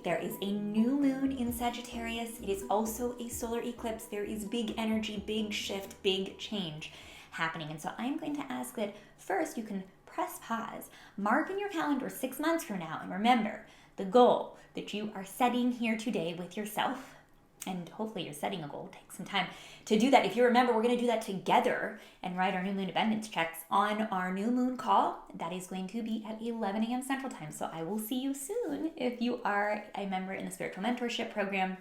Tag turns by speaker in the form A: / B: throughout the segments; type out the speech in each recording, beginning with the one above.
A: there is a new moon in Sagittarius. It is also a solar eclipse. There is big energy, big shift, big change happening. And so I'm going to ask that first you can press pause, mark in your calendar 6 months from now, and remember the goal that you are setting here today with yourself. And hopefully you're setting a goal. Take some time to do that. If you remember, we're going to do that together and write our new moon abundance checks on our new moon call. That is going to be at 11 a.m. Central Time. So I will see you soon if you are a member in the spiritual mentorship program.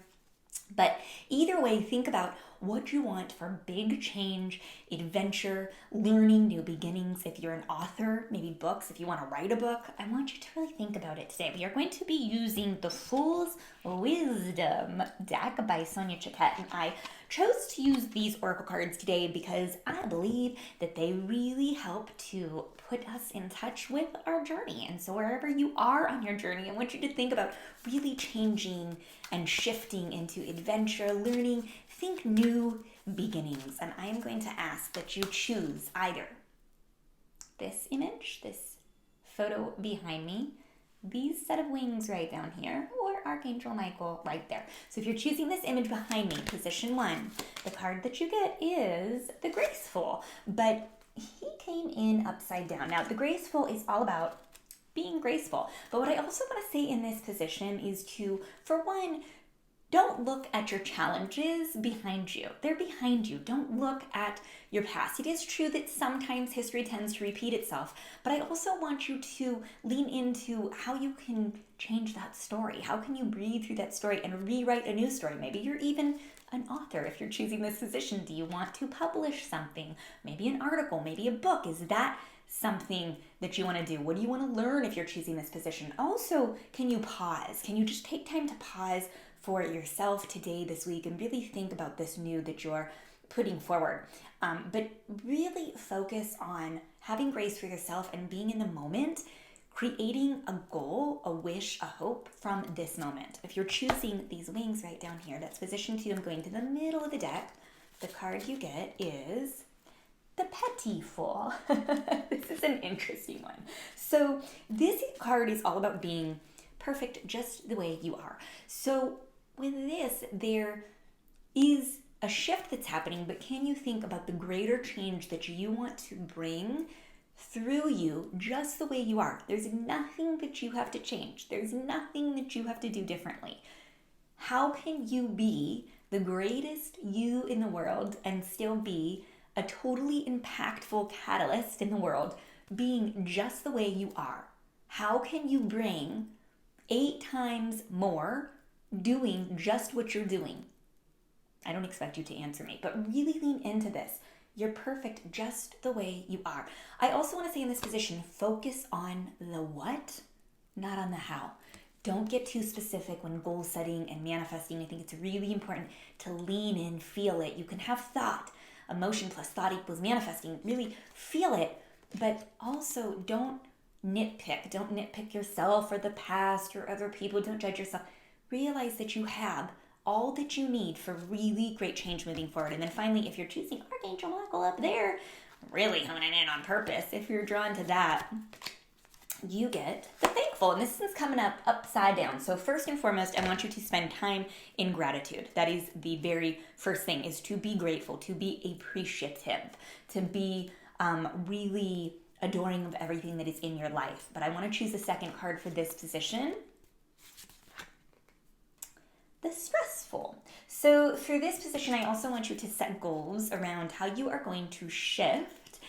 A: But either way, think about what you want for big change, adventure, learning, new beginnings. If you're an author, maybe books, if you want to write a book, I want you to really think about it today. We are going to be using the Fool's Wisdom deck by Sonia Choquette, and I chose to use these oracle cards today because I believe that they really help to put us in touch with our journey. And so wherever you are on your journey, I want you to think about really changing and shifting into adventure, learning, think new beginnings. And I am going to ask that you choose either this image, this photo behind me, these set of wings right down here, or Archangel Michael right there. So if you're choosing this image behind me, position 1, the card that you get is the Graceful, but he came in upside down. Now, the Graceful is all about being graceful, but what I also want to say in this position is to, for one, don't look at your challenges behind you. They're behind you. Don't look at your past. It is true that sometimes history tends to repeat itself, but I also want you to lean into how you can change that story. How can you breathe through that story and rewrite a new story? Maybe you're even an author if you're choosing this position. Do you want to publish something? Maybe an article, maybe a book. Is that something that you want to do? What do you want to learn if you're choosing this position? Also, can you pause? Can you just take time to pause for yourself today, this week, and really think about this new that you're putting forward. But really focus on having grace for yourself and being in the moment, creating a goal, a wish, a hope from this moment. If you're choosing these wings right down here, that's position 2. I'm going to the middle of the deck. The card you get is the Petty Fool. This is an interesting one. So this card is all about being perfect just the way you are. So with this, there is a shift that's happening, but can you think about the greater change that you want to bring through you just the way you are? There's nothing that you have to change. There's nothing that you have to do differently. How can you be the greatest you in the world and still be a totally impactful catalyst in the world, being just the way you are? How can you bring 8 times more doing just what you're doing? I don't expect you to answer me, but really lean into this. You're perfect just the way you are. I also want to say in this position, focus on the what, not on the how. Don't get too specific when goal setting and manifesting. I think it's really important to lean in, feel it. You can have thought. Emotion plus thought equals manifesting. Really feel it, but also don't nitpick. Don't nitpick yourself or the past or other people. Don't judge yourself. Realize that you have all that you need for really great change moving forward. And then finally, if you're choosing Archangel Michael up there, really honing in on purpose, if you're drawn to that, you get the Thankful. And this is coming up upside down. So first and foremost, I want you to spend time in gratitude. That is the very first thing, is to be grateful, to be appreciative, to be really adoring of everything that is in your life. But I want to choose the second card for this position, the Stressful. So for this position, I also want you to set goals around how you are going to shift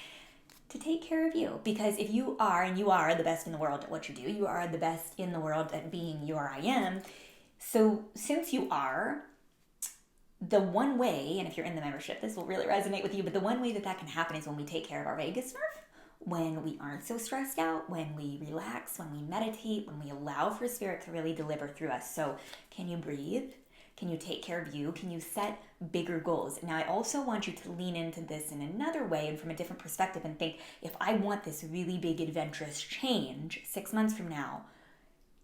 A: to take care of you. Because if you are, and you are the best in the world at what you do, you are the best in the world at being your I am. So since you are, the one way, and if you're in the membership, this will really resonate with you, but the one way that that can happen is when we take care of our vagus nerve, when we aren't so stressed out, when we relax, when we meditate, when we allow for spirit to really deliver through us. So can you breathe? Can you take care of you? Can you set bigger goals? Now, I also want you to lean into this in another way and from a different perspective and think, if I want this really big adventurous change 6 months from now,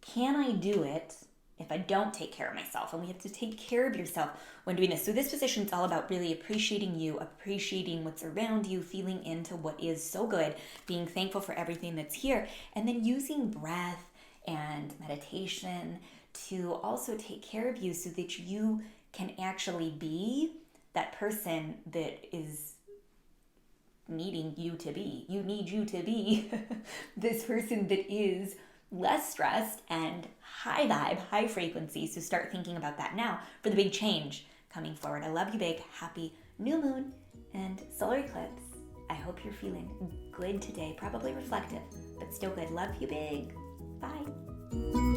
A: can I do it if I don't take care of myself? And we have to take care of yourself when doing this. So this position is all about really appreciating you, appreciating what's around you, feeling into what is so good, being thankful for everything that's here, and then using breath and meditation to also take care of you so that you can actually be that person that is needing you to be. You need you to be this person that is less stressed and high vibe, high frequency. So start thinking about that now for the big change coming forward. I love you big. Happy new moon and solar eclipse. I hope you're feeling good today. Probably reflective, but still good. Love you big. Bye.